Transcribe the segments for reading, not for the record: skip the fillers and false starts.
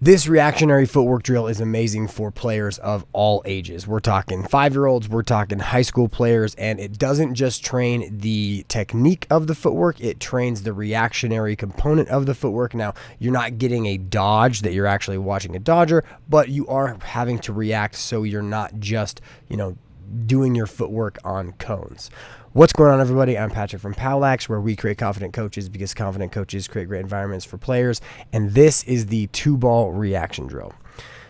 This reactionary footwork drill is amazing for players of all ages. We're talking 5-year-olds, we're talking high school players, and it doesn't just train the technique of the footwork, it trains the reactionary component of the footwork. Now, you're not getting a dodge that you're actually watching a dodger, but you are having to react, so you're not just, doing your footwork on cones. What's going on, everybody? I'm Patrick from POWLAX, where we create confident coaches because confident coaches create great environments for players, and this is the 2-ball reaction drill.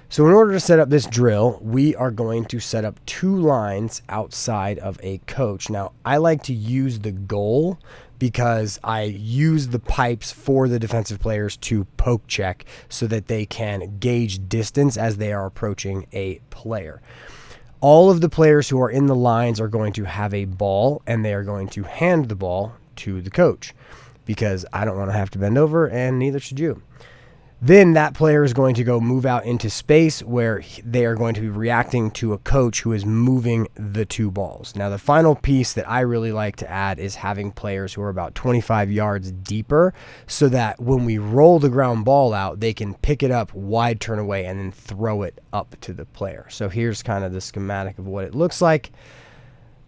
So in order to set up this drill, we are going to set up 2 lines outside of a coach. Now, I like to use the goal because I use the pipes for the defensive players to poke check so that they can gauge distance as they are approaching a player. All of the players who are in the lines are going to have a ball, and they are going to hand the ball to the coach because I don't want to have to bend over, and neither should you. Then that player is going to go move out into space where they are going to be reacting to a coach who is moving the 2 balls. Now, the final piece that I really like to add is having players who are about 25 yards deeper so that when we roll the ground ball out, they can pick it up, wide turn away, and then throw it up to the player. So here's kind of the schematic of what it looks like.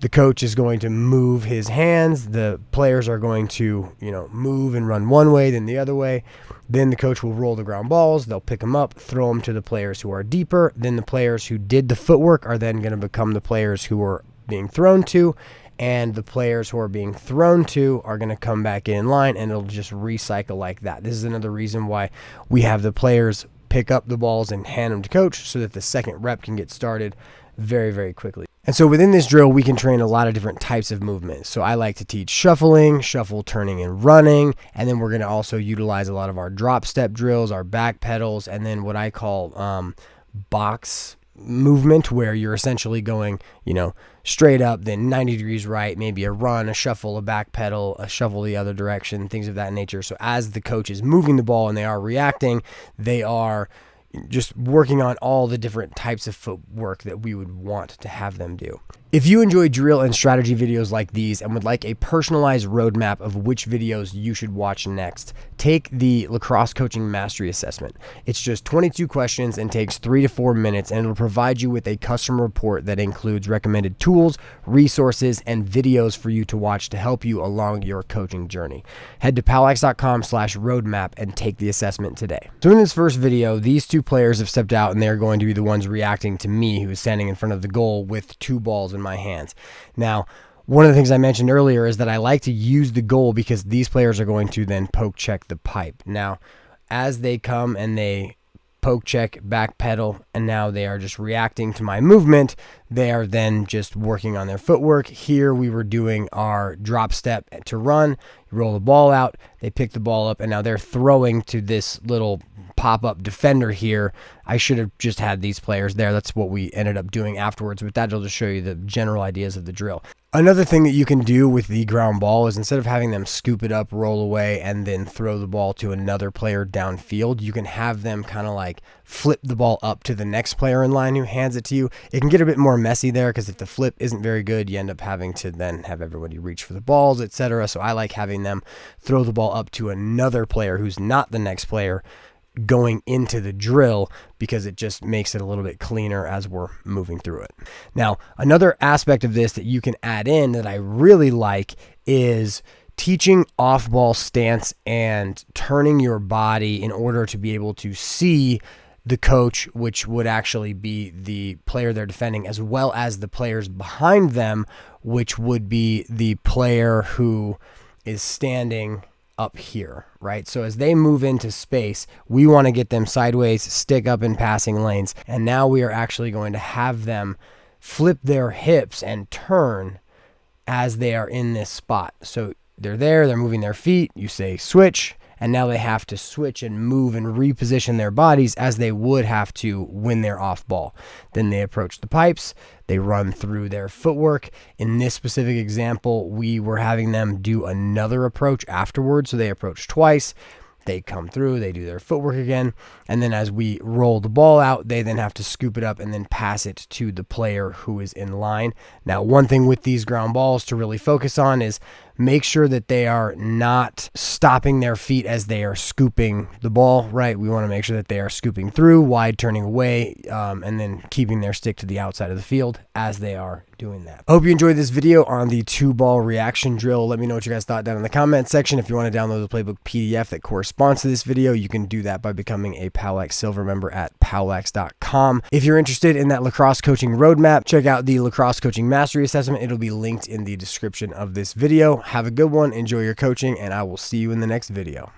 The coach is going to move his hands. The players are going to, move and run one way, then the other way. Then the coach will roll the ground balls. They'll pick them up, throw them to the players who are deeper. Then the players who did the footwork are then going to become the players who are being thrown to. And the players who are being thrown to are going to come back in line, and it'll just recycle like that. This is another reason why we have the players pick up the balls and hand them to coach so that the second rep can get started very, very quickly. And so within this drill, we can train a lot of different types of movements. So I like to teach shuffling, shuffle, turning, and running. And then we're going to also utilize a lot of our drop step drills, our back pedals, and then what I call box movement, where you're essentially going, straight up, then 90 degrees right, maybe a run, a shuffle, a back pedal, a shuffle the other direction, things of that nature. So as the coach is moving the ball and they are reacting, they are just working on all the different types of footwork that we would want to have them do. If you enjoy drill and strategy videos like these and would like a personalized roadmap of which videos you should watch next, take the Lacrosse Coaching Mastery Assessment. It's just 22 questions and takes 3 to 4 minutes, and it'll provide you with a custom report that includes recommended tools, resources, and videos for you to watch to help you along your coaching journey. Head to powlax.com/roadmap and take the assessment today. So in this first video, these 2 players have stepped out, and they're going to be the ones reacting to me, who is standing in front of the goal with 2 balls in my hands. Now, one of the things I mentioned earlier is that I like to use the goal because these players are going to then poke check the pipe. Now, as they come and they poke check, back pedal, and now they are just reacting to my movement, they are then just working on their footwork. Here we were doing our drop step to run, you roll the ball out, they pick the ball up, and now they're throwing to this little pop-up defender here. I should have just had these players there. That's what we ended up doing afterwards, but that'll just show you the general ideas of the drill. Another thing that you can do with the ground ball is instead of having them scoop it up, roll away, and then throw the ball to another player downfield, you can have them kind of like flip the ball up to the next player in line who hands it to you. It can get a bit more messy there because if the flip isn't very good, you end up having to then have everybody reach for the balls, etc. So I like having them throw the ball up to another player who's not the next player going into the drill because it just makes it a little bit cleaner as we're moving through it. Now, another aspect of this that you can add in that I really like is teaching off-ball stance and turning your body in order to be able to see the coach, which would actually be the player they're defending, as well as the players behind them, which would be the player who is standing up here, right? So as they move into space, we want to get them sideways, stick up in passing lanes, and now we are actually going to have them flip their hips and turn as they are in this spot. So they're there, they're moving their feet, you say switch, and now they have to switch and move and reposition their bodies as they would have to when they're off ball. Then they approach the pipes, they run through their footwork. In this specific example, we were having them do another approach afterwards, so they approach twice. They come through, they do their footwork again, and then as we roll the ball out, they then have to scoop it up and then pass it to the player who is in line. Now, one thing with these ground balls to really focus on is make sure that they are not stopping their feet as they are scooping the ball, right? We want to make sure that they are scooping through, wide turning away, and then keeping their stick to the outside of the field as they are doing that. I hope you enjoyed this video on the 2-ball reaction drill. Let me know what you guys thought down in the comment section. If you want to download the playbook PDF that corresponds to this video, you can do that by becoming a POWLAX Silver member at POWLAX.com. If you're interested in that lacrosse coaching roadmap, check out the Lacrosse Coaching Mastery Assessment. It'll be linked in the description of this video. Have a good one, enjoy your coaching, and I will see you in the next video.